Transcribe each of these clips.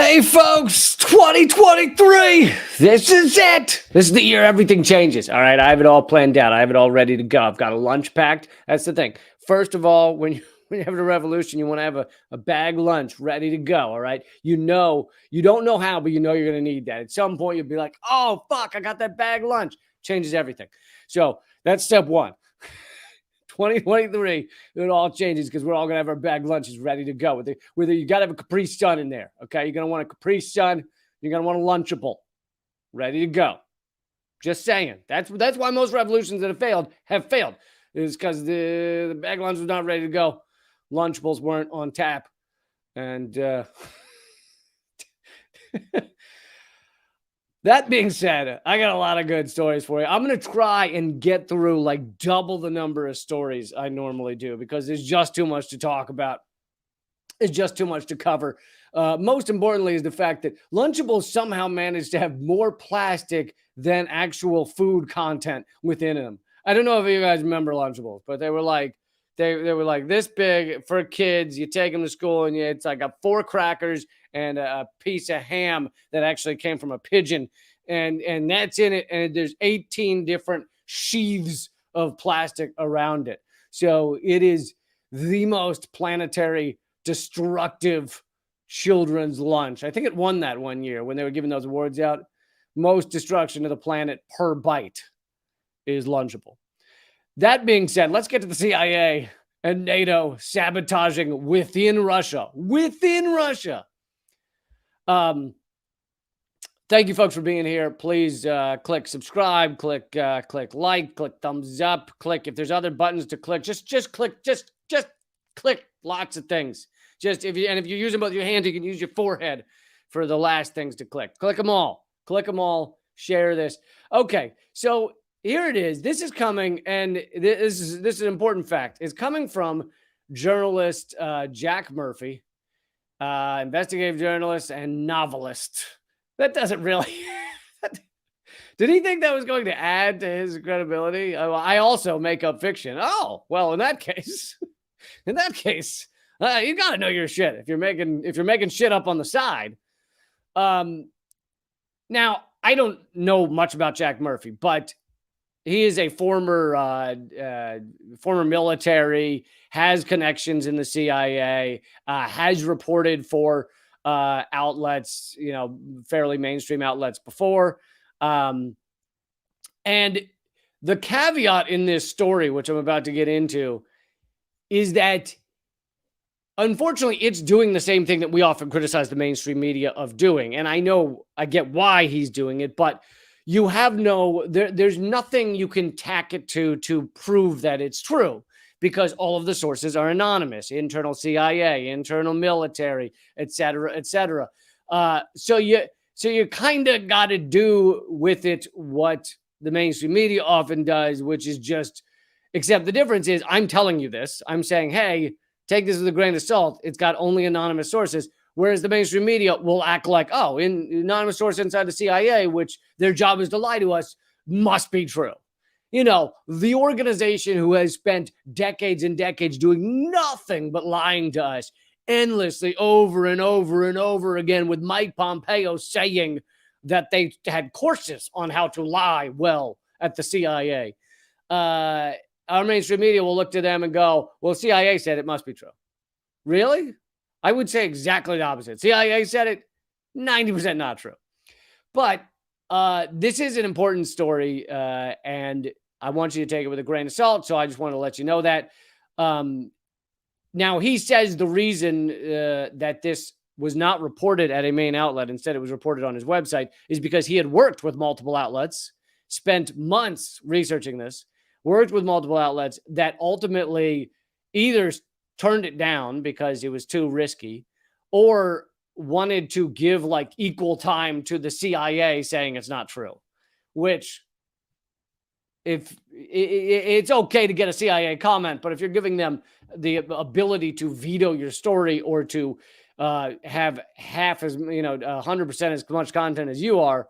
Hey folks, 2023. This is it. This is the year everything changes. All right, I have it all planned out. I have it all ready to go. I've got a lunch packed. That's the thing. First of all, when you have a revolution, you want to have a bag lunch ready to go. All right, you don't know how, but you know you're going to need that. At some point, you'll be like, "Oh fuck, I got that bag lunch." Changes everything. So that's step one. 2023, it all changes because we're all going to have our bag lunches ready to go. Whether you got to have a Capri Sun in there, okay? You're going to want a Capri Sun. You're going to want a Lunchable ready to go. Just saying. That's why most revolutions that have failed. Is because the bag lunch was not ready to go. Lunchables weren't on tap. And that being said, I got a lot of good stories for you. I'm going to try and get through like double the number of stories I normally do because there's just too much to talk about. It's just too much to cover. Most importantly is the fact that Lunchables somehow managed to have more plastic than actual food content within them. I don't know if you guys remember Lunchables, but they were like this big for kids. You take them to school and it's like 4 crackers and a piece of ham that actually came from a pigeon. And that's in it. And there's 18 different sheaths of plastic around it. So it is the most planetary, destructive children's lunch. I think it won that one year when they were giving those awards out. Most destruction of the planet per bite is Lunchable. That being said, let's get to the CIA and NATO sabotaging within Russia. Within Russia. Thank you, folks, for being here. Please click subscribe, click like, click thumbs up, click if there's other buttons to click. Just click, just click lots of things. If you're using both your hands, you can use your forehead for the last things to click. Click them all. Click them all. Share this. Okay, so here it is. This is coming, and this is an important fact. It's coming from journalist Jack Murphy, investigative journalist and novelist. That doesn't really. Did he think that was going to add to his credibility? I also make up fiction. Oh, well, in that case, you got to know your shit if you're making shit up on the side. Now, I don't know much about Jack Murphy, but he is a former military, has connections in the CIA, has reported for outlets, fairly mainstream outlets before. And the caveat in this story, which I'm about to get into, is that unfortunately it's doing the same thing that we often criticize the mainstream media of doing. And I get why he's doing it, but you have there's nothing you can tack it to prove that it's true, because all of the sources are anonymous, internal CIA, internal military, et cetera, et cetera. So you kind of got to do with it what the mainstream media often does, which is except the difference is I'm telling you this. I'm saying, hey, take this with a grain of salt. It's got only anonymous sources. Whereas the mainstream media will act like, oh, an anonymous source inside the CIA, which their job is to lie to us, must be true. The organization who has spent decades and decades doing nothing but lying to us endlessly over and over and over again, with Mike Pompeo saying that they had courses on how to lie well at the CIA. Our mainstream media will look to them and go, well, CIA said it must be true. Really? I would say exactly the opposite. CIA said it, 90% not true. But this is an important story, and I want you to take it with a grain of salt, so I just want to let you know that. Now, he says the reason that this was not reported at a main outlet, instead it was reported on his website, is because he had worked with multiple outlets, spent months researching this, worked with multiple outlets that ultimately either turned it down because it was too risky, or wanted to give like equal time to the CIA saying it's not true, which if it's okay to get a CIA comment, but if you're giving them the ability to veto your story or to have half as, 100% as much content as you are,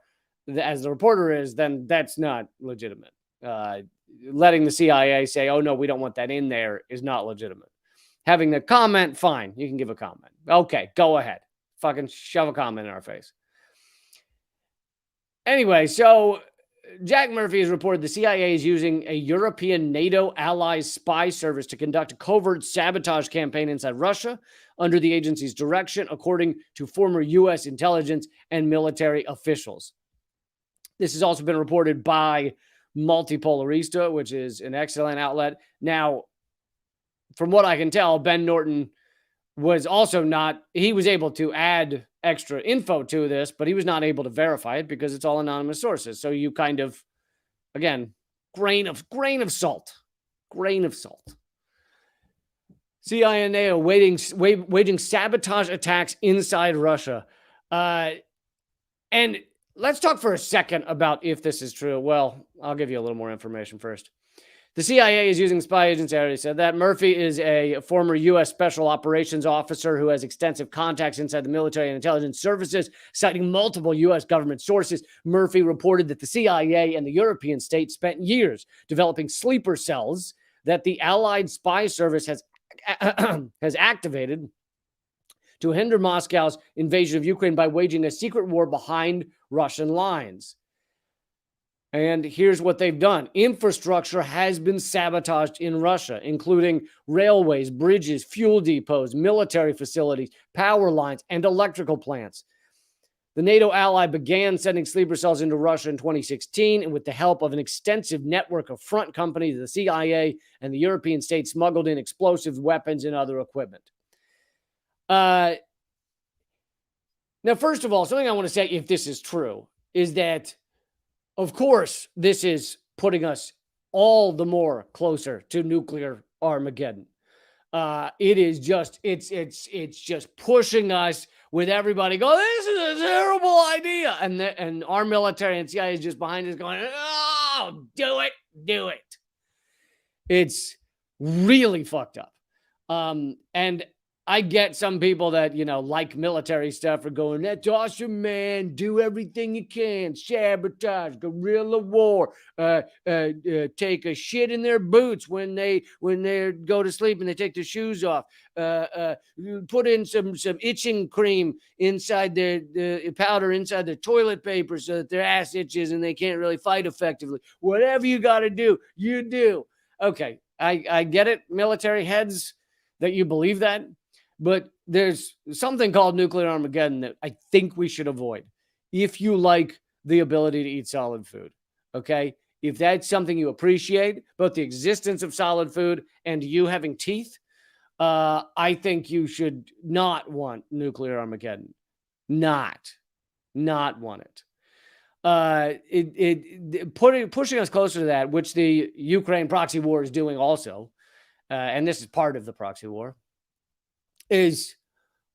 as the reporter is, then that's not legitimate. Letting the CIA say, oh no, we don't want that in there, is not legitimate. Having the comment, fine, you can give a comment. Okay, go ahead. fucking shove a comment in our face. Anyway, so Jack Murphy has reported the CIA is using a European NATO ally spy service to conduct a covert sabotage campaign inside Russia under the agency's direction, according to former U.S. intelligence and military officials. This has also been reported by Multipolarista, which is an excellent outlet. Now, from what I can tell, Ben Norton was also not, he was able to add extra info to this, but he was not able to verify it because it's all anonymous sources. So you kind of, again, grain of salt. CIA and NATO waging sabotage attacks inside Russia. And let's talk for a second about if this is true. Well, I'll give you a little more information first. The CIA is using spy agents. I already said that. Murphy is a former U.S. Special Operations Officer who has extensive contacts inside the military and intelligence services, citing multiple U.S. government sources. Murphy reported that the CIA and the European states spent years developing sleeper cells that the Allied spy service has activated to hinder Moscow's invasion of Ukraine by waging a secret war behind Russian lines. And here's what they've done. Infrastructure has been sabotaged in Russia, including railways, bridges, fuel depots, military facilities, power lines, and electrical plants. The NATO ally began sending sleeper cells into Russia in 2016, and with the help of an extensive network of front companies, the CIA and the European states smuggled in explosives, weapons, and other equipment. Now, first of all, something I want to say, if this is true, is that of course, this is putting us all the more closer to nuclear Armageddon. It is just, it's just pushing us with everybody going, this is a terrible idea. And our military and CIA is just behind us going, oh, do it. It's really fucked up. And I get some people that, like military stuff are going, that's awesome, man. Do everything you can. Sabotage, guerrilla war, take a shit in their boots when they go to sleep and they take their shoes off. Put in some itching cream inside the powder inside their toilet paper so that their ass itches and they can't really fight effectively. Whatever you got to do, you do. Okay, I get it, military heads, that you believe that. But there's something called nuclear Armageddon that I think we should avoid if you like the ability to eat solid food, okay? If that's something you appreciate, both the existence of solid food and you having teeth, I think you should not want nuclear Armageddon. Not want it. Pushing us closer to that, which the Ukraine proxy war is doing also, and this is part of the proxy war, is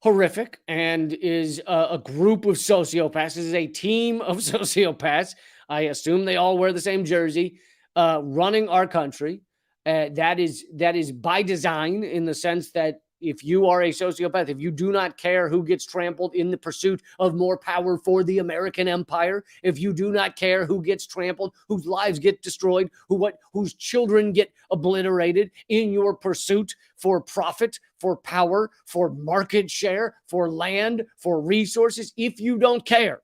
horrific and is a group of sociopaths. This is a team of sociopaths. I assume they all wear the same jersey, running our country. That is by design, in the sense that if you are a sociopath, if you do not care who gets trampled in the pursuit of more power for the American empire, if you do not care who gets trampled, whose lives get destroyed, whose children get obliterated in your pursuit for profit, for power, for market share, for land, for resources, if you don't care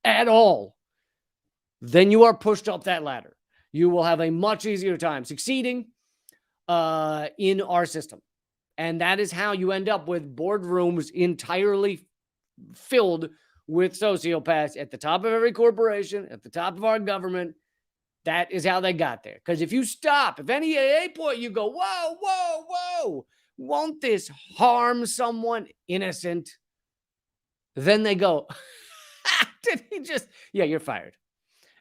at all, then you are pushed up that ladder. You will have a much easier time succeeding in our system. And that is how you end up with boardrooms entirely filled with sociopaths at the top of every corporation, at the top of our government. That is how they got there. Because if you stop, if at any point you go, whoa, won't this harm someone innocent? Then they go, did he just, yeah, you're fired.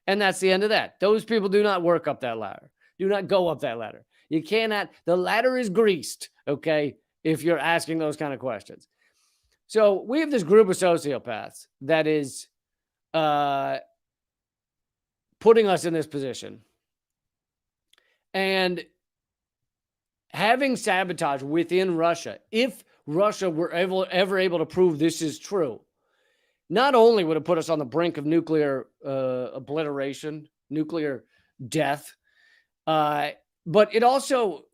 And that's the end of that. Those people do not work up that ladder. Do not go up that ladder. You cannot, the ladder is greased, okay, if you're asking those kind of questions. So we have this group of sociopaths that is putting us in this position. And having sabotage within Russia, if Russia were ever able to prove this is true, not only would it put us on the brink of nuclear obliteration, nuclear death, but it also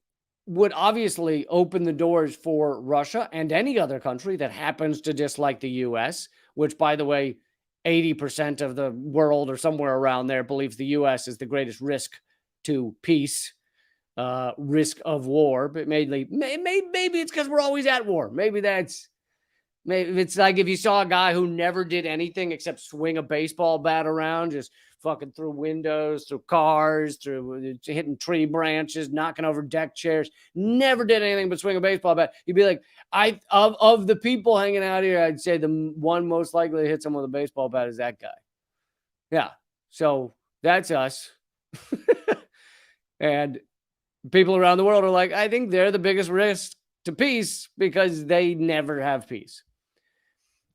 would obviously open the doors for Russia and any other country that happens to dislike the US, which, by the way, 80% of the world or somewhere around there believes the US is the greatest risk to peace, risk of war. But maybe it's because we're always at war. Maybe it's like if you saw a guy who never did anything except swing a baseball bat around, just fucking through windows, through cars, through hitting tree branches, knocking over deck chairs, never did anything but swing a baseball bat. You'd be like, of the people hanging out here, I'd say the one most likely to hit someone with a baseball bat is that guy. Yeah. So that's us. And people around the world are like, I think they're the biggest risk to peace because they never have peace.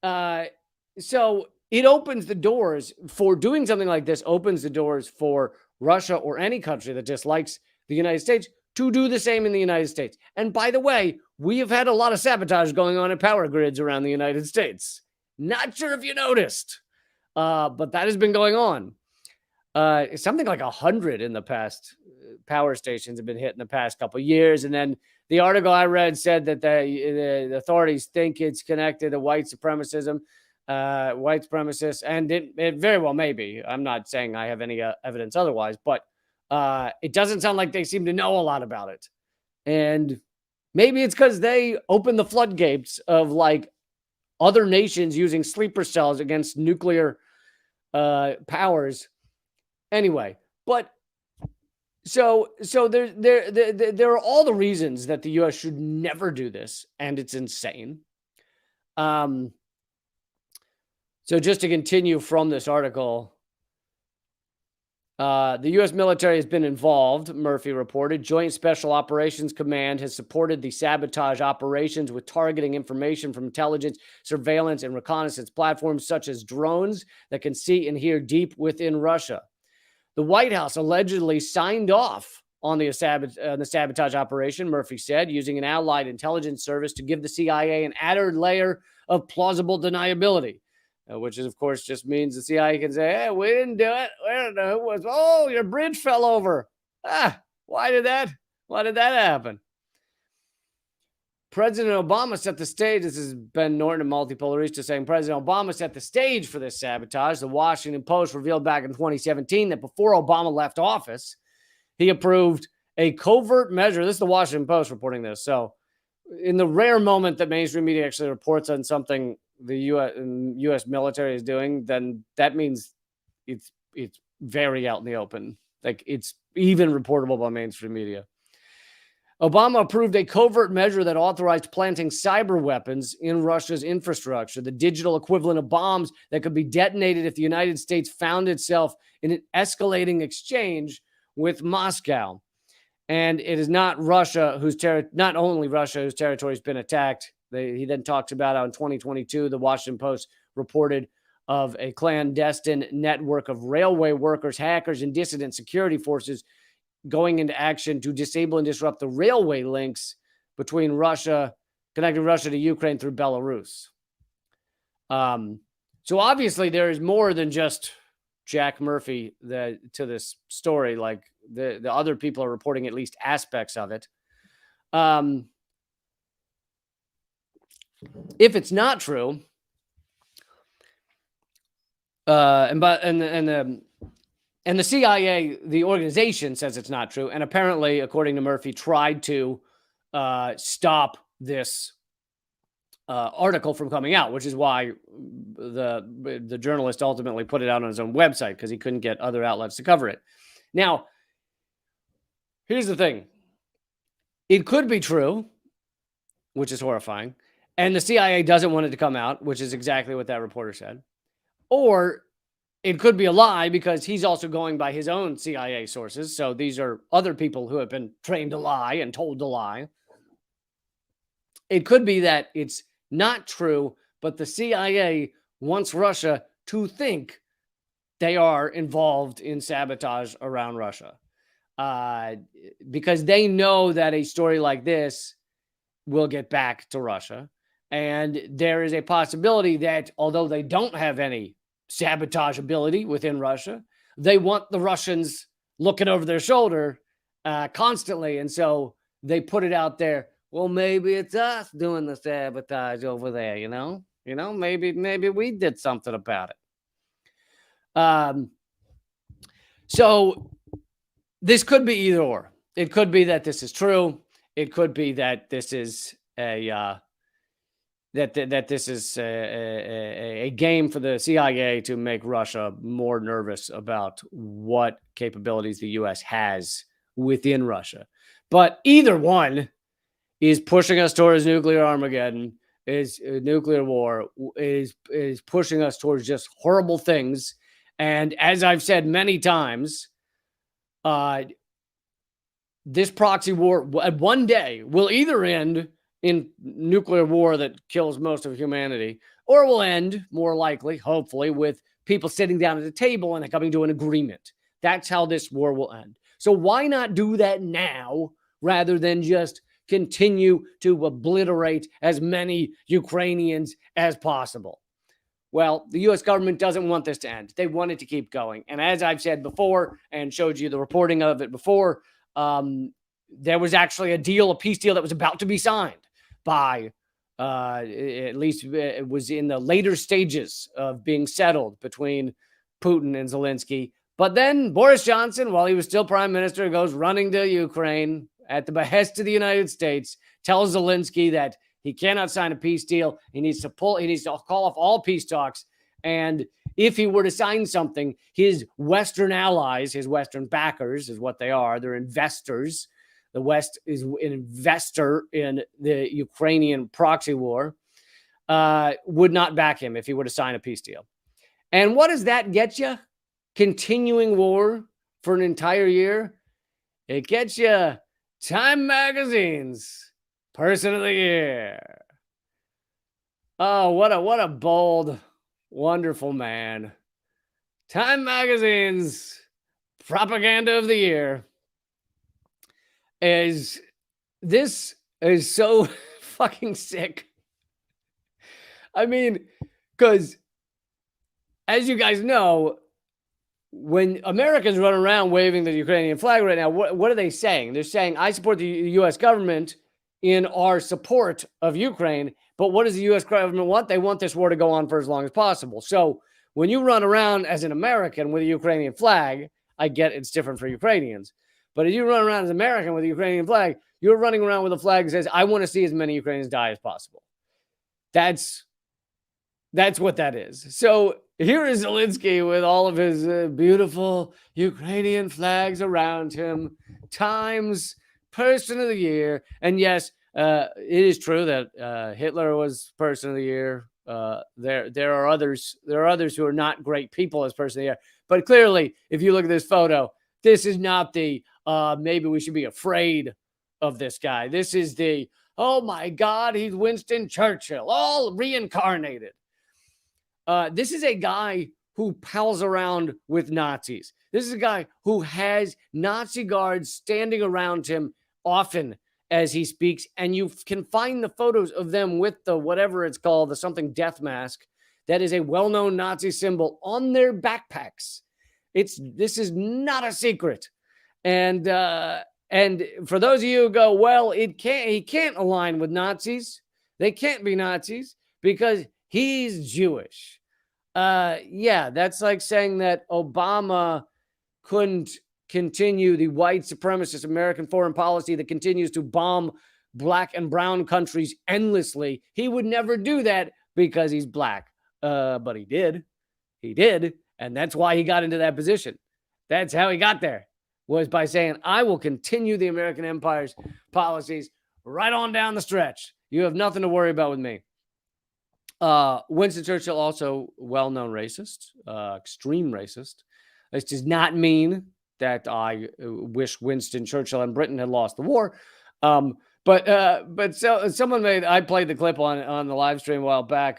So it opens the doors for doing something like this, opens the doors for Russia or any country that dislikes the United States to do the same in the United States. And by the way, we have had a lot of sabotage going on at power grids around the United States. Not sure if you noticed, but that has been going on. Something like 100 in the past power stations have been hit in the past couple of years. And then the article I read said that the authorities think it's connected to white supremacists, and it very well may be. I'm not saying I have any evidence otherwise, but it doesn't sound like they seem to know a lot about it. And maybe it's because they opened the floodgates of like other nations using sleeper cells against nuclear powers. Anyway, but so there are all the reasons that the U.S. should never do this, and it's insane. So just to continue from this article, the U.S. military has been involved, Murphy reported. Joint Special Operations Command has supported the sabotage operations with targeting information from intelligence, surveillance, and reconnaissance platforms such as drones that can see and hear deep within Russia. The White House allegedly signed off on the sabotage operation, Murphy said, using an allied intelligence service to give the CIA an added layer of plausible deniability, which is, of course, just means the CIA can say, hey, we didn't do it. We don't know who was. Oh, your bridge fell over. Why did that happen? President Obama set the stage. This is Ben Norton of Multipolarista saying President Obama set the stage for this sabotage. The Washington Post revealed back in 2017 that before Obama left office, he approved a covert measure. This is the Washington Post reporting this. So in the rare moment that mainstream media actually reports on something the U.S. military is doing, then that means it's very out in the open. Like it's even reportable by mainstream media. Obama approved a covert measure that authorized planting cyber weapons in Russia's infrastructure, the digital equivalent of bombs that could be detonated if the United States found itself in an escalating exchange with Moscow. And it is not Russia not only Russia whose territory has been attacked. He then talks about how in 2022, the Washington Post reported of a clandestine network of railway workers, hackers, and dissident security forces going into action to disable and disrupt the railway links between Russia, connecting Russia to Ukraine through Belarus. So obviously there is more than just Jack Murphy to this story. Like the other people are reporting at least aspects of it. If it's not true, and the CIA, the organization, says it's not true. And apparently, according to Murphy, tried to stop this article from coming out, which is why the journalist ultimately put it out on his own website because he couldn't get other outlets to cover it. Now, here's the thing. It could be true, which is horrifying. And the CIA doesn't want it to come out, which is exactly what that reporter said. Or it could be a lie because he's also going by his own CIA sources. So these are other people who have been trained to lie and told to lie. It could be that it's not true, but the CIA wants Russia to think they are involved in sabotage around Russia. Because they know that a story like this will get back to Russia. And there is a possibility that although they don't have any sabotage ability within Russia, they want the Russians looking over their shoulder constantly. And so they put it out there. Well, maybe it's us doing the sabotage over there, you know? Maybe we did something about it. So this could be either or. It could be that this is true. It could be that this is a that this is a game for the CIA to make Russia more nervous about what capabilities the U.S. has within Russia. But either one is pushing us towards nuclear Armageddon, is nuclear war, is pushing us towards just horrible things. And as I've said many times, this proxy war one day will either end in nuclear war that kills most of humanity, or will end, more likely, hopefully, with people sitting down at the table and coming to an agreement. That's how this war will end. So why not do that now rather than just continue to obliterate as many Ukrainians as possible? Well, the U.S. government doesn't want this to end. They want it to keep going. And as I've said before and showed you the reporting of it before, there was actually a peace deal that was about to be signed by, at least it was in the later stages of being settled between Putin and Zelensky. But then Boris Johnson, while he was still prime minister, goes running to Ukraine at the behest of the United States, tells Zelensky that he cannot sign a peace deal. He needs to call off all peace talks. And if he were to sign something, his Western allies, his Western backers is what they are. They're investors. The West is an investor in the Ukrainian proxy war, would not back him if he were to sign a peace deal. And what does that get you? Continuing war for an entire year? It gets you Time Magazine's Person of the Year. Oh, what a bold, wonderful man. Time Magazine's Propaganda of the Year. This is so fucking sick. I mean, because as you guys know, when Americans run around waving the Ukrainian flag right now, what are they saying? They're saying, I support the U.S. government in our support of Ukraine. But what does the U.S. government want? They want this war to go on for as long as possible. So when you run around as an American with a Ukrainian flag, I get it's different for Ukrainians. But if you run around as an American with a Ukrainian flag, you're running around with a flag that says, I want to see as many Ukrainians die as possible. That's what that is. So here is Zelensky with all of his beautiful Ukrainian flags around him. Times Person of the Year. And yes, it is true that Hitler was Person of the Year. There are others who are not great people as Person of the Year. But clearly, if you look at this photo, this is not the maybe we should be afraid of this guy. This is the, oh my God, he's Winston Churchill, all reincarnated. This is a guy who pals around with Nazis. This is a guy who has Nazi guards standing around him often as he speaks. And you can find the photos of them with the, whatever it's called, the something death mask. That is a well-known Nazi symbol on their backpacks. This is not a secret. And for those of you who go, well, he can't align with Nazis. They can't be Nazis because he's Jewish. Yeah, that's like saying that Obama couldn't continue the white supremacist American foreign policy that continues to bomb black and brown countries endlessly. He would never do that because he's black. But he did. He did. And that's why he got into that position. That's how he got there, was by saying, I will continue the American empire's policies right on down the stretch. You have nothing to worry about with me. Winston Churchill, also well-known racist, extreme racist. This does not mean that I wish Winston Churchill and Britain had lost the war. But someone I played the clip on the live stream a while back.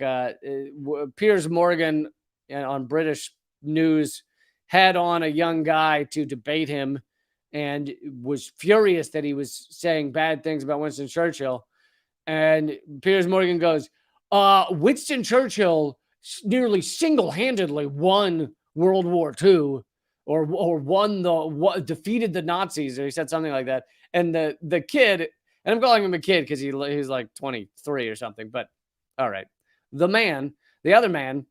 Piers Morgan on British News had on a young guy to debate him and was furious that he was saying bad things about Winston Churchill. And Piers Morgan goes, Winston Churchill nearly single-handedly won World War II or defeated the Nazis, or he said something like that. And the kid And I'm calling him a kid because he's like 23 or something. But all right. The other man,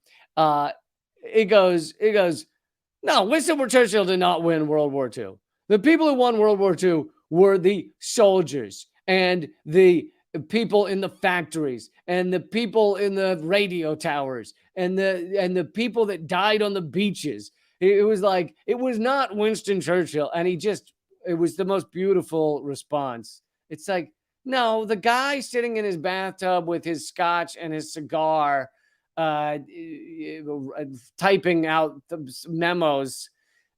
he goes, no, Winston Churchill did not win World War II. The people who won World War II were the soldiers and the people in the factories and the people in the radio towers and the people that died on the beaches. It was like, it was not Winston Churchill. And it was the most beautiful response. It's like, no, the guy sitting in his bathtub with his scotch and his cigar, typing out the memos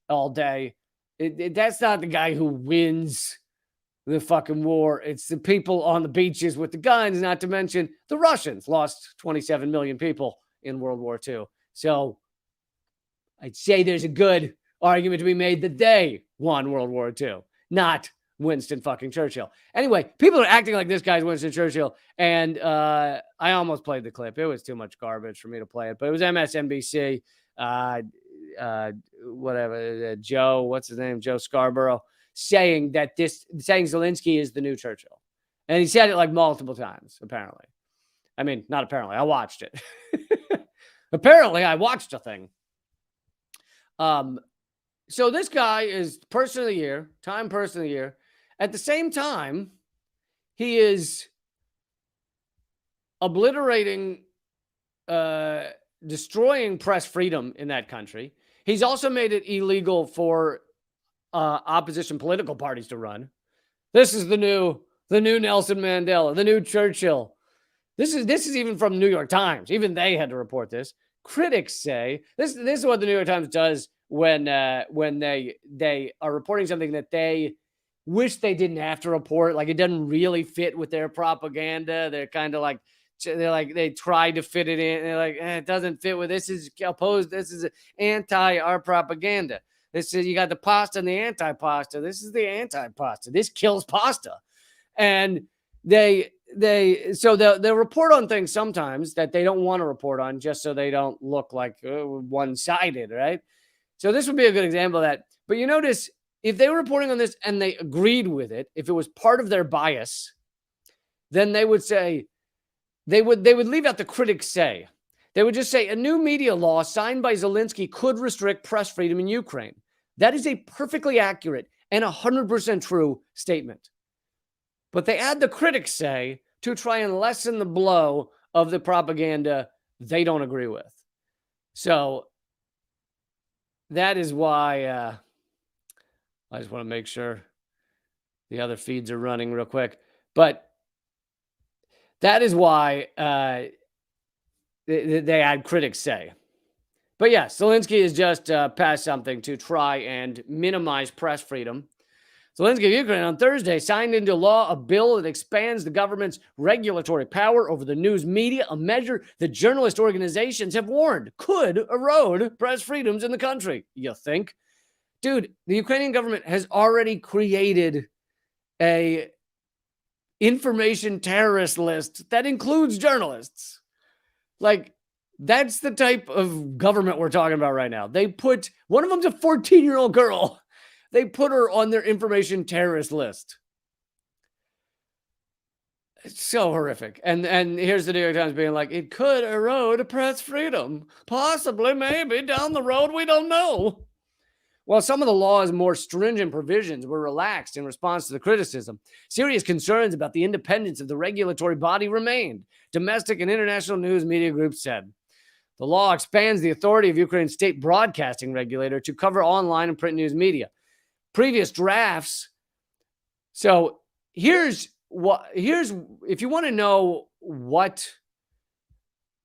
all day. That's not the guy who wins the fucking war. It's the people on the beaches with the guns, not to mention the Russians lost 27 million people in World War II. So I'd say there's a good argument to be made that they won World War II, not Winston fucking Churchill. Anyway, people are acting like this guy's Winston Churchill, and I almost played the clip. It was too much garbage for me to play it, but it was MSNBC. Joe, what's his name? Joe Scarborough, saying Zelensky is the new Churchill. And he said it like multiple times, apparently. I mean, not apparently. I watched it. Apparently, I watched a thing. So this guy is Person of the Year, Time Person of the Year. At the same time, he is obliterating, destroying press freedom in that country. He's also made it illegal for opposition political parties to run. This is the new Nelson Mandela, the new Churchill. This is even from the New York Times. Even they had to report this. Critics say this is what the New York Times does when they are reporting something that they wish they didn't have to report. Like, it doesn't really fit with their propaganda. They're kind of like, they try to fit it in. They're like, it doesn't fit with, this is opposed. This is anti our propaganda. This is, you got the pasta and the anti-pasta. This is the anti-pasta. This kills pasta. And they'll report on things sometimes that they don't want to report on, just so they don't look like one-sided, right? So this would be a good example of that. But you notice, if they were reporting on this and they agreed with it, if it was part of their bias, then they would say, they would leave out the critics say. They would just say, a new media law signed by Zelensky could restrict press freedom in Ukraine. That is a perfectly accurate and 100% true statement. But they add the critics say to try and lessen the blow of the propaganda they don't agree with. So that is why I just want to make sure the other feeds are running real quick. But that is why they add critics say. But yeah, Zelensky has just passed something to try and minimize press freedom. Zelensky of Ukraine on Thursday signed into law a bill that expands the government's regulatory power over the news media, a measure that journalist organizations have warned could erode press freedoms in the country. You think? Dude, the Ukrainian government has already created a information terrorist list that includes journalists. Like, that's the type of government we're talking about right now. They put, one of them's a 14-year-old girl. They put her on their information terrorist list. It's so horrific. And here's the New York Times being like, it could erode press freedom. Possibly, maybe, down the road, we don't know. While some of the law's more stringent provisions were relaxed in response to the criticism, serious concerns about the independence of the regulatory body remained, domestic and international news media groups said. The law expands the authority of Ukraine's state broadcasting regulator to cover online and print news media. Previous drafts. So here's if you want to know what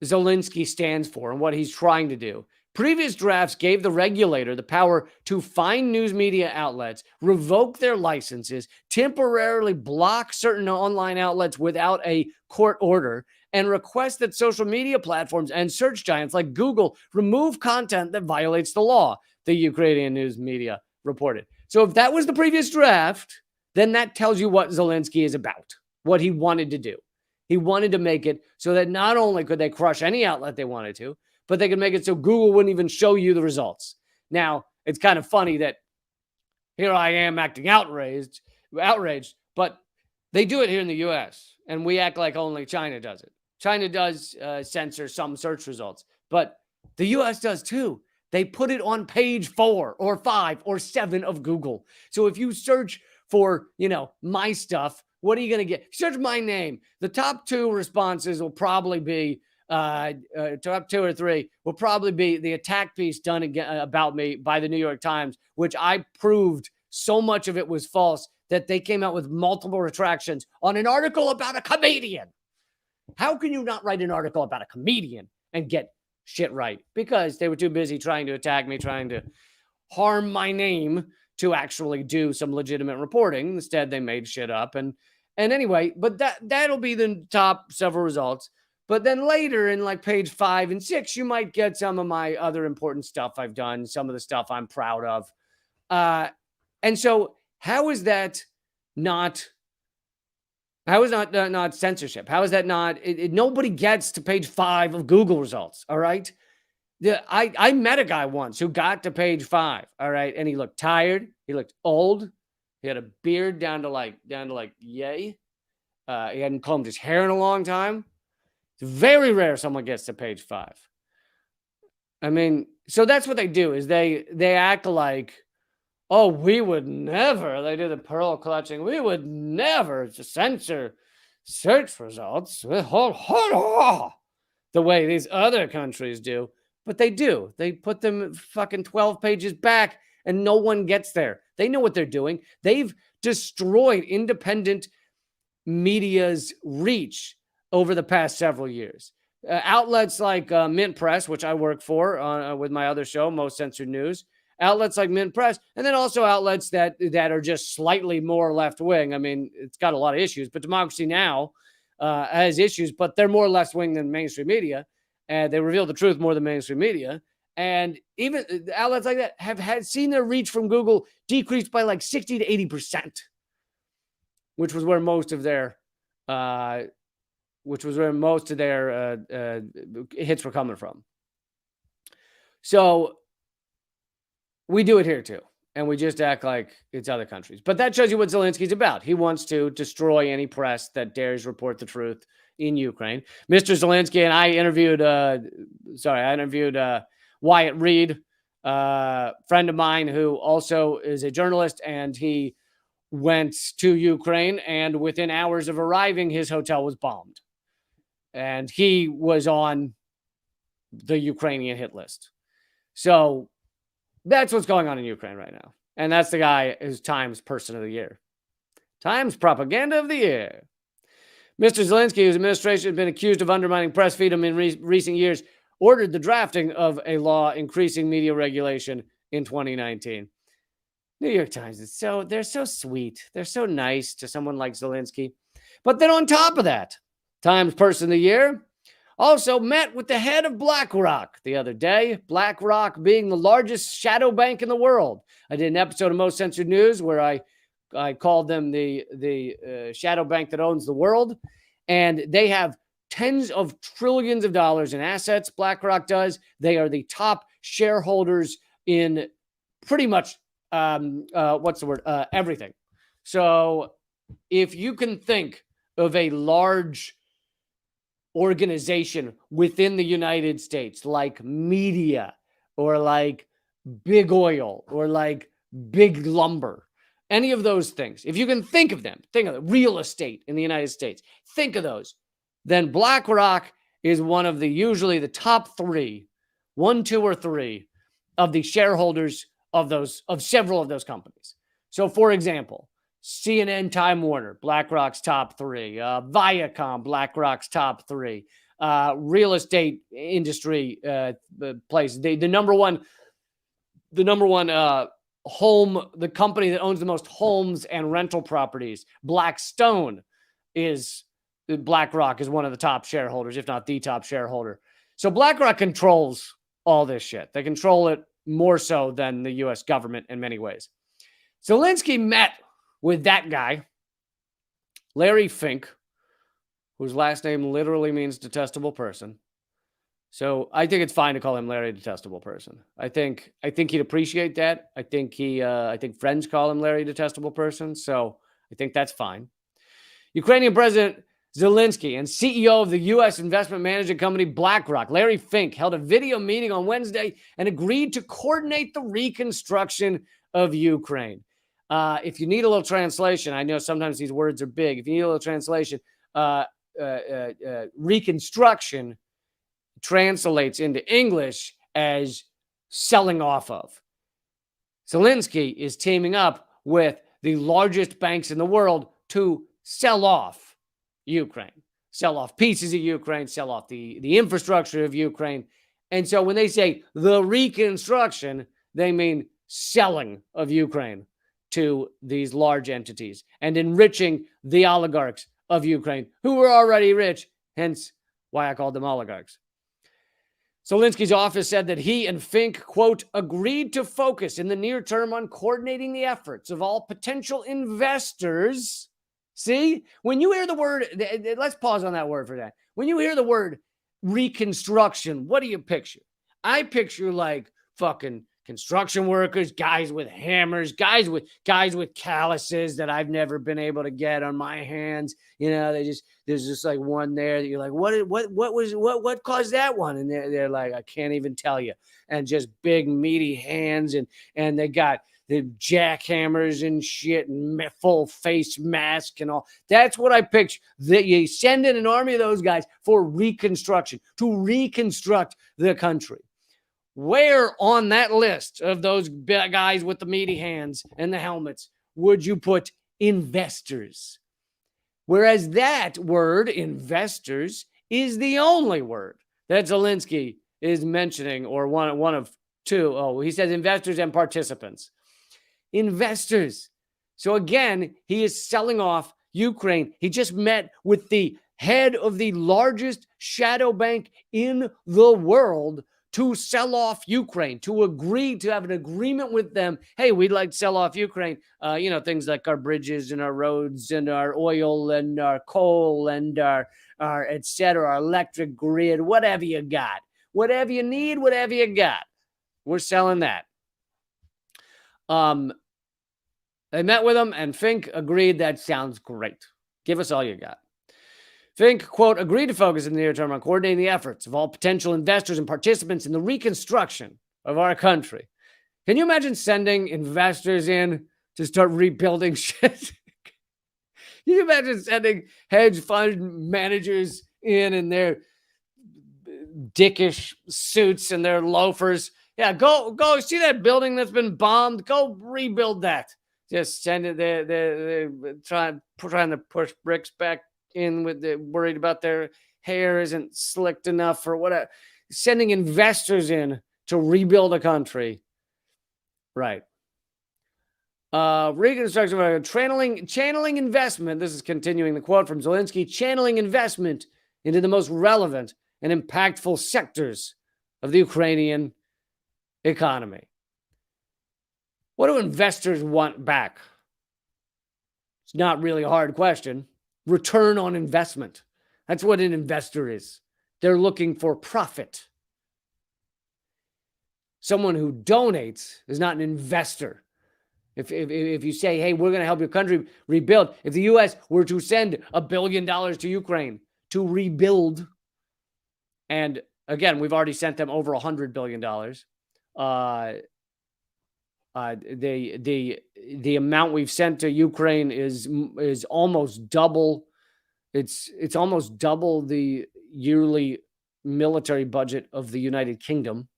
Zelensky stands for and what he's trying to do. Previous drafts gave the regulator the power to fine news media outlets, revoke their licenses, temporarily block certain online outlets without a court order, and request that social media platforms and search giants like Google remove content that violates the law, the Ukrainian news media reported. So if that was the previous draft, then that tells you what Zelensky is about, what he wanted to do. He wanted to make it so that not only could they crush any outlet they wanted to, but they could make it so Google wouldn't even show you the results. Now, it's kind of funny that here I am acting outraged, but They do it here in the US, and we act like only China does it. China does censor some search results, but the US does too. They put it on page 4 or 5 or 7 of Google. So if you search for, my stuff, what are you going to get? Search my name. The top 2 responses will probably be top 2 or 3 will probably be the attack piece done again about me by the New York Times, which I proved so much of it was false that they came out with multiple retractions on an article about a comedian. How can you not write an article about a comedian and get shit right? Because they were too busy trying to attack me, trying to harm my name to actually do some legitimate reporting. Instead, they made shit up. And anyway, but that'll be the top several results. But then later in like page 5 and 6, you might get some of my other important stuff I've done, some of the stuff I'm proud of. And so how is that not censorship? How is that not? Nobody gets to page 5 of Google results. All right. I met a guy once who got to page 5. All right. And he looked tired. He looked old. He had a beard down to like yay. He hadn't combed his hair in a long time. It's very rare someone gets to page 5. I mean, so that's what they do is they act like, oh, we would never. They do the pearl clutching. We would never censor search results the way these other countries do. But they do. They put them fucking 12 pages back and no one gets there. They know what they're doing. They've destroyed independent media's reach over the past several years. Outlets like Mint Press, which I work for with my other show, Most Censored News, outlets like Mint Press, and then also outlets that are just slightly more left-wing. I mean, it's got a lot of issues, but Democracy Now! Has issues, but they're more left-wing than mainstream media, and they reveal the truth more than mainstream media. And even outlets like that have seen their reach from Google decreased by like 60 to 80%, which was where most of their hits were coming from. So we do it here too, and we just act like it's other countries. But that shows you what Zelensky's about. He wants to destroy any press that dares report the truth in Ukraine. Mr. Zelensky and I interviewed Wyatt Reed, a friend of mine who also is a journalist, and he went to Ukraine, and within hours of arriving, his hotel was bombed. And he was on the Ukrainian hit list. So that's what's going on in Ukraine right now. And that's the guy who's Times Person of the Year. Times Propaganda of the Year. Mr. Zelensky, whose administration has been accused of undermining press freedom in recent years, ordered the drafting of a law increasing media regulation in 2019. New York Times, they're so sweet. They're so nice to someone like Zelensky. But then on top of that, Times Person of the Year also met with the head of BlackRock the other day, BlackRock being the largest shadow bank in the world. I did an episode of Most Censored News where I called them the shadow bank that owns the world. And they have tens of trillions of dollars in assets, BlackRock does. They are the top shareholders in pretty much, everything. So if you can think of a large organization within the United States, like media or like big oil or like big lumber, any of those things, if you can think of them, think of real estate in the United States, think of those, then BlackRock is one of usually the top 3, 1, 2, or 3 of the shareholders of several of those companies. So for example, CNN, Time Warner, BlackRock's top 3. Viacom, BlackRock's top 3. Real estate industry place. The number one home, the company that owns the most homes and rental properties, BlackRock is one of the top shareholders, if not the top shareholder. So BlackRock controls all this shit. They control it more so than the U.S. government in many ways. Zelensky met with that guy, Larry Fink, whose last name literally means detestable person. So I think it's fine to call him Larry Detestable Person. I think he'd appreciate that. I think friends call him Larry Detestable Person. So I think that's fine. Ukrainian President Zelensky and CEO of the U.S. investment management company BlackRock, Larry Fink, held a video meeting on Wednesday and agreed to coordinate the reconstruction of Ukraine. If you need a little translation, I know sometimes these words are big. If you need a little translation, reconstruction translates into English as selling off of. Zelensky is teaming up with the largest banks in the world to sell off Ukraine, sell off pieces of Ukraine, sell off the infrastructure of Ukraine. And so when they say the reconstruction, they mean selling of Ukraine to these large entities and enriching the oligarchs of Ukraine, who were already rich, hence why I called them oligarchs. Zelensky's office said that he and Fink, quote, agreed to focus in the near term on coordinating the efforts of all potential investors. See, when you hear the word, let's pause on that word for that. When you hear the word reconstruction, what do you picture? I picture like fucking construction workers, guys with hammers, guys with calluses that I've never been able to get on my hands. You know, there's just like one there that you're like, what caused that one? And they're like, I can't even tell you. And just big meaty hands, and they got the jackhammers and shit and full face mask and all. That's what I picture. That you send in an army of those guys for reconstruction, to reconstruct the country. Where on that list of those guys with the meaty hands and the helmets would you put investors? Whereas that word, investors, is the only word that Zelensky is mentioning, or one of two. Oh, he says investors and participants. Investors. So again, he is selling off Ukraine. He just met with the head of the largest shadow bank in the world to sell off Ukraine, to agree to have an agreement with them. Hey, we'd like to sell off Ukraine. Things like our bridges and our roads and our oil and our coal and our et cetera, our electric grid, whatever you got, whatever you need, whatever you got. We're selling that. They met with him, and Fink agreed that sounds great. Give us all you got. Fink, quote, agreed to focus in the near term on coordinating the efforts of all potential investors and participants in the reconstruction of our country. Can you imagine sending investors in to start rebuilding shit? Can you imagine sending hedge fund managers in their dickish suits and their loafers? Yeah, go see that building that's been bombed. Go rebuild that. Just send it. They're trying to push bricks back in with the worried about their hair isn't slicked enough or whatever. Sending investors in to rebuild a country. Right. Reconstruction, channeling investment. This is continuing the quote from Zelensky, channeling investment into the most relevant and impactful sectors of the Ukrainian economy. What do investors want back? It's not really a hard question. Return on investment. That's what an investor is. They're looking for profit. Someone who donates is not an investor. If you say, hey, we're going to help your country rebuild. If the U.S. were to send $1 billion to Ukraine to rebuild, and again, we've already sent them over $100 billion. The amount we've sent to Ukraine is almost double. It's almost double the yearly military budget of the United Kingdom.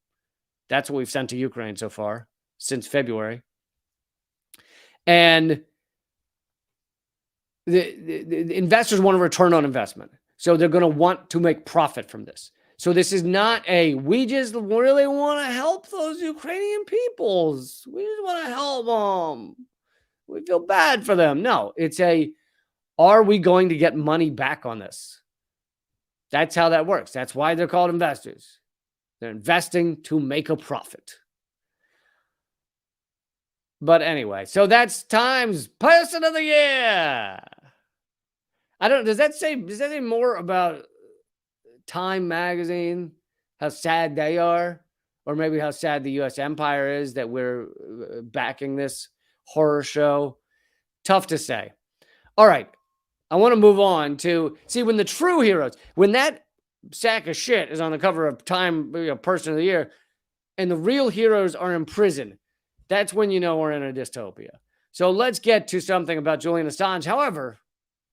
That's what we've sent to Ukraine so far since February. And the investors want a return on investment. So they're going to want to make profit from this. So this is not we just really want to help those Ukrainian peoples. We just want to help them. We feel bad for them. No, it's are we going to get money back on this? That's how that works. That's why they're called investors. They're investing to make a profit. But anyway, so that's Time's Person of the Year. Does that say more about Time magazine, how sad they are, or maybe how sad the U.S. empire is that we're backing this horror show? Tough to say. All right. I want to move on to see when the true heroes, when that sack of shit is on the cover of Time Person of the Year, and the real heroes are in prison. That's when you know we're in a dystopia. So let's get to something about Julian Assange. However,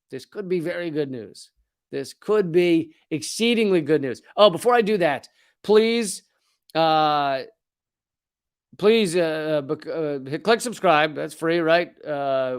this could be very good news. This could be exceedingly good news. Oh, before I do that, please, click subscribe. That's free, right?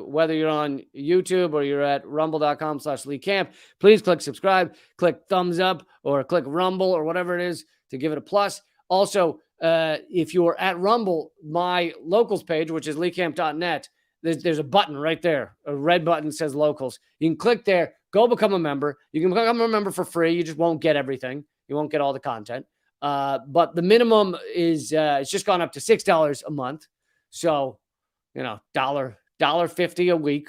Whether you're on YouTube or you're at rumble.com/Lee Camp, please click subscribe, click thumbs up, or click Rumble or whatever it is to give it a plus. Also, if you're at Rumble, my locals page, which is leecamp.net, there's a button right there. A red button says locals. You can click there, go become a member. You can become a member for free. You just won't get everything. You won't get all the content. But the minimum is it's just gone up to $6 a month. So, $1.50 a week.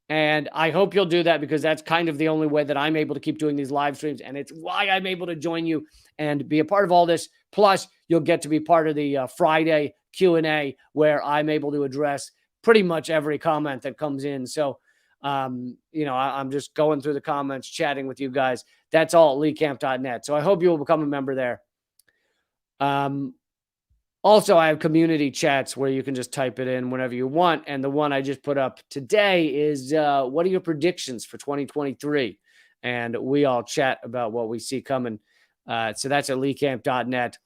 And I hope you'll do that because that's kind of the only way that I'm able to keep doing these live streams. And it's why I'm able to join you and be a part of all this. Plus, you'll get to be part of the Friday Q&A where I'm able to address pretty much every comment that comes in. So, I'm just going through the comments, chatting with you guys. That's all at leecamp.net. So I hope you will become a member there. Also, I have community chats where you can just type it in whenever you want. And the one I just put up today is, what are your predictions for 2023? And we all chat about what we see coming. So that's at leecamp.net.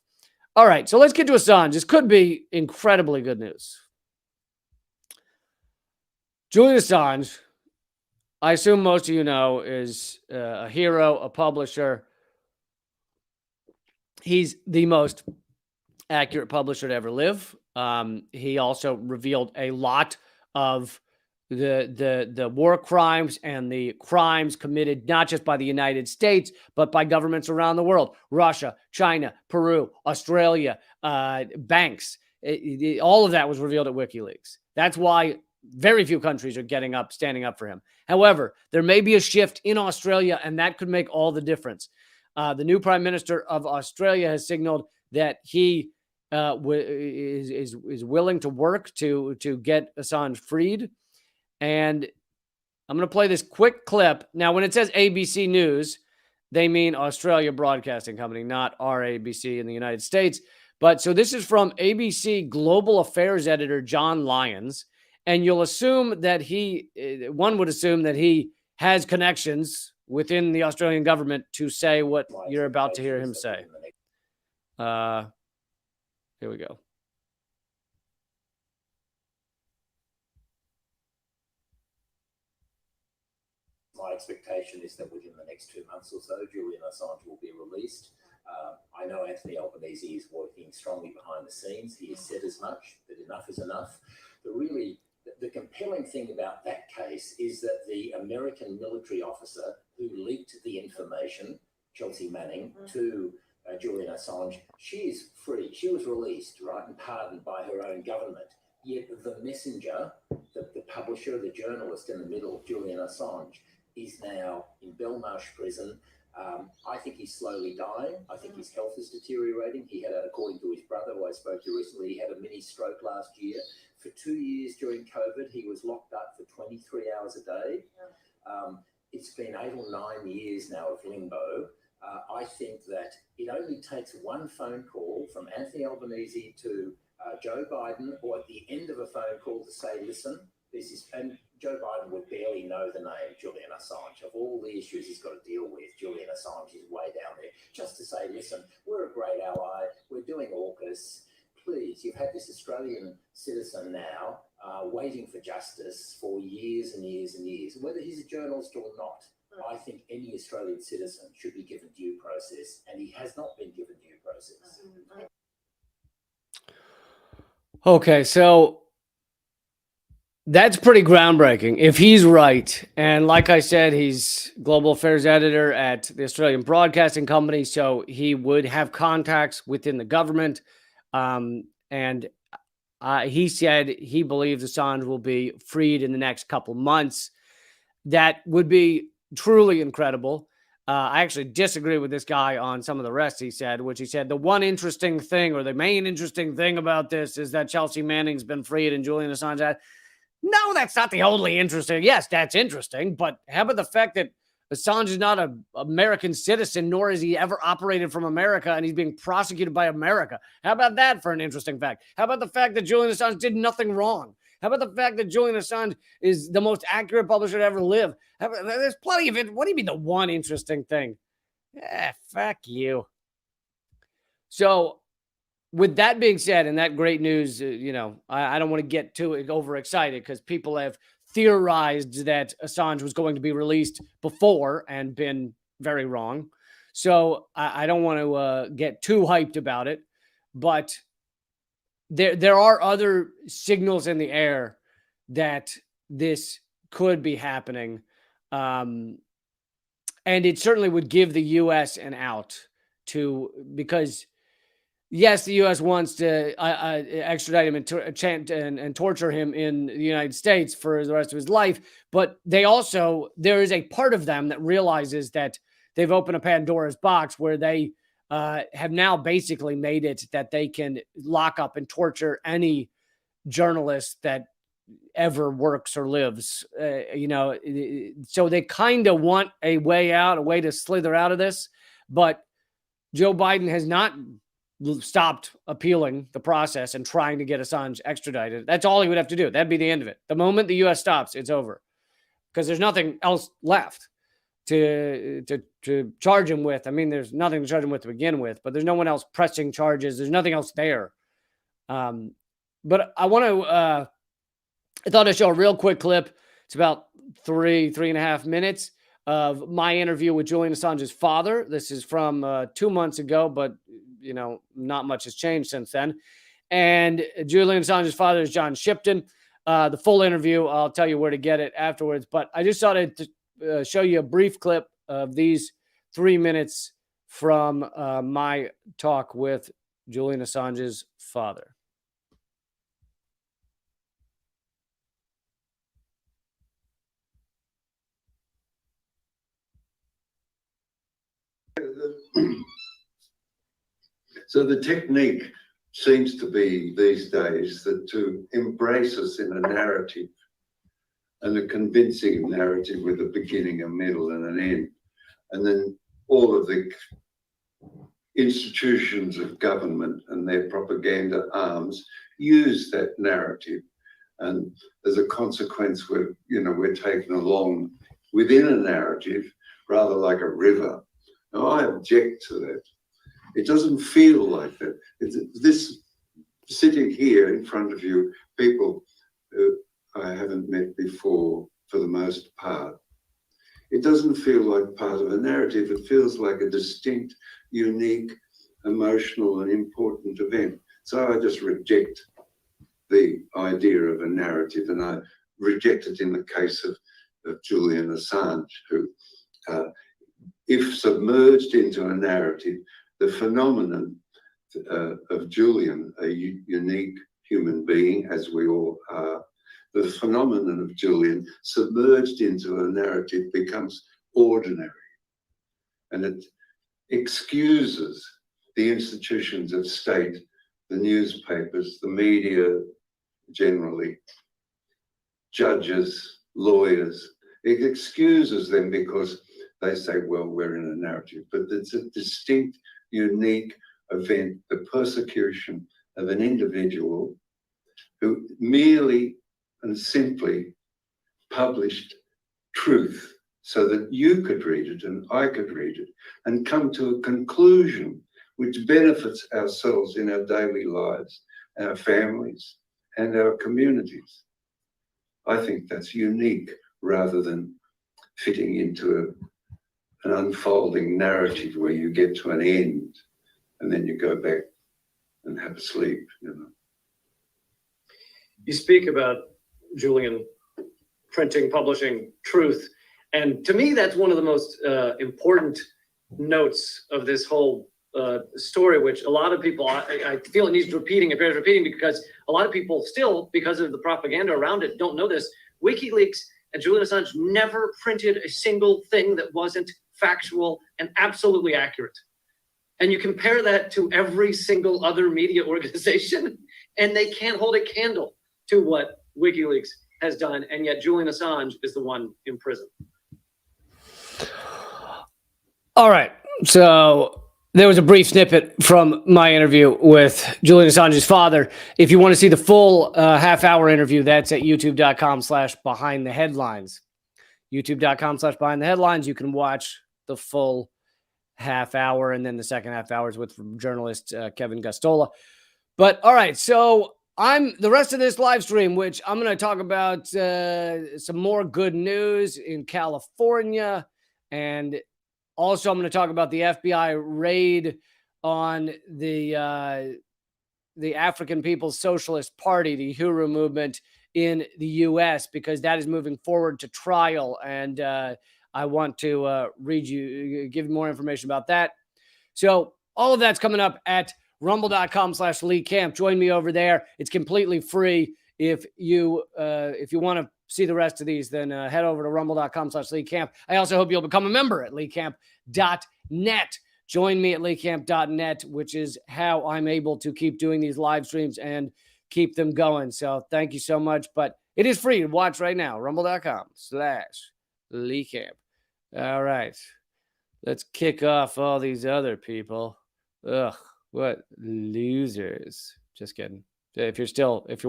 All right, so let's get to Assange. This could be incredibly good news. Julian Assange, I assume most of you know, is a hero, a publisher. He's the most accurate publisher to ever live. He also revealed a lot of the war crimes and the crimes committed not just by the United States, but by governments around the world. Russia, China, Peru, Australia, banks. All of that was revealed at WikiLeaks. That's why very few countries are standing up for him. However, there may be a shift in Australia, and that could make all the difference. The new Prime Minister of Australia has signaled that he is willing to work to get Assange freed. And I'm going to play this quick clip. Now, when it says ABC News, they mean Australia Broadcasting Company, not our ABC in the United States. But so this is from ABC Global Affairs editor John Lyons. And you'll assume that one would assume that he has connections within the Australian government to say what you're about to hear him say. Here we go. My expectation is that within the next 2 months or so, Julian Assange will be released. I know Anthony Albanese is working strongly behind the scenes. He has said as much, that enough is enough. The compelling thing about that case is that the American military officer who leaked the information, Chelsea Manning, to Julian Assange, she is free. She was released, right, and pardoned by her own government. Yet the messenger, the publisher, the journalist in the middle, Julian Assange, is now in Belmarsh prison. I think he's slowly dying. I think his health is deteriorating. He had, according to his brother, who I spoke to recently, he had a mini stroke last year. For 2 years during COVID, he was locked up for 23 hours a day. It's been 8 or 9 years now of limbo. I think that it only takes one phone call from Anthony Albanese to Joe Biden, or at the end of a phone call to say, listen, this is, and Joe Biden would barely know the name Julian Assange. Of all the issues he's got to deal with, Julian Assange is way down there. Just to say, listen, we're a great ally. We're doing AUKUS. Please, you've had this Australian citizen now waiting for justice for years and years and years. Whether he's a journalist or not, I think any Australian citizen should be given due process, and he has not been given due process. Okay, so that's pretty groundbreaking. If he's right, and like I said, he's global affairs editor at the Australian Broadcasting Company, so he would have contacts within the government. And he said he believes Assange will be freed in the next couple months. That would be truly incredible. I actually disagree with this guy on some of the rest he said, which he said the one interesting thing, or the main interesting thing about this, is that Chelsea Manning's been freed and Julian Assange had. No, that's not the only interesting. Yes, that's interesting. But how about the fact that Assange is not an American citizen, nor has he ever operated from America, and he's being prosecuted by America? How about that for an interesting fact? How about the fact that Julian Assange did nothing wrong? How about the fact that Julian Assange is the most accurate publisher to ever live? There's plenty of it. What do you mean the one interesting thing? Fuck you. So, with that being said, and that great news, I don't want to get too overexcited because people have theorized that Assange was going to be released before and been very wrong. So I don't want to get too hyped about it, but there are other signals in the air that this could be happening. And it certainly would give the U.S. an out because yes, the U.S. wants to extradite him and torture him in the United States for the rest of his life. But there is a part of them that realizes that they've opened a Pandora's box where they have now basically made it that they can lock up and torture any journalist that ever works or lives. So they kind of want a way out, a way to slither out of this. But Joe Biden has not stopped appealing the process and trying to get Assange extradited. That's all he would have to do. That'd be the end of it. The moment the U.S. stops, it's over because there's nothing else left to charge him with. I mean, there's nothing to charge him with to begin with, but there's no one else pressing charges. There's nothing else there. But I thought I'd show a real quick clip. It's about three and a half minutes of my interview with Julian Assange's father. This is from 2 months ago, but not much has changed since then. And Julian Assange's father is John Shipton. The full interview, I'll tell you where to get it afterwards. But I just thought I'd show you a brief clip of these 3 minutes from my talk with Julian Assange's father. So the technique seems to be these days that to embrace us in a narrative, and a convincing narrative with a beginning, a middle, and an end, and then all of the institutions of government and their propaganda arms use that narrative, and as a consequence, we're taken along within a narrative, rather like a river. Now, I object to that. It doesn't feel like that. This sitting here in front of you, people who I haven't met before for the most part, it doesn't feel like part of a narrative. It feels like a distinct, unique, emotional and important event. So I just reject the idea of a narrative, and I reject it in the case of Julian Assange, who, if submerged into a narrative, the phenomenon of Julian, a unique human being, as we all are, the phenomenon of Julian submerged into a narrative becomes ordinary. And it excuses the institutions of state, the newspapers, the media generally, judges, lawyers. It excuses them because they say, well, we're in a narrative. But it's a distinct, unique event, the persecution of an individual who merely and simply published truth so that you could read it and I could read it and come to a conclusion which benefits ourselves in our daily lives, our families, and our communities. I think that's unique rather than fitting into an unfolding narrative where you get to an end and then you go back and have a sleep, You speak about Julian printing, publishing truth. And to me, that's one of the most important notes of this whole story, which a lot of people, I feel it needs repeating, it bears repeating, because a lot of people still, because of the propaganda around it, don't know this. WikiLeaks and Julian Assange never printed a single thing that wasn't factual and absolutely accurate. And you compare that to every single other media organization, and they can't hold a candle to what WikiLeaks has done, and yet Julian Assange is the one in prison. All right. So there was a brief snippet from my interview with Julian Assange's father. If you want to see the full half-hour interview, that's at youtube.com/behindtheheadlines. youtube.com/behindtheheadlines. You can watch the full half hour, and then the second half hour is with journalist Kevin Gustola. But all right, so the rest of this live stream, which I'm going to talk about some more good news in California, and also I'm going to talk about the FBI raid on the African People's Socialist Party, the Uhuru movement in the U.S., because that is moving forward to trial, and I want to give more information about that. So all of that's coming up at rumble.com/Lee Camp. Join me over there. It's completely free. If you want to see the rest of these, then head over to rumble.com/Lee Camp. I also hope you'll become a member at leecamp.net. Join me at leecamp.net, which is how I'm able to keep doing these live streams and keep them going. So thank you so much. But it is free to watch right now. Rumble.com/Lee Camp. All right. Let's kick off all these other people. Ugh, what losers. Just kidding. If you're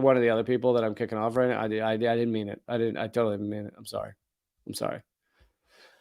one of the other people that I'm kicking off right now, I didn't mean it. I totally didn't mean it. I'm sorry.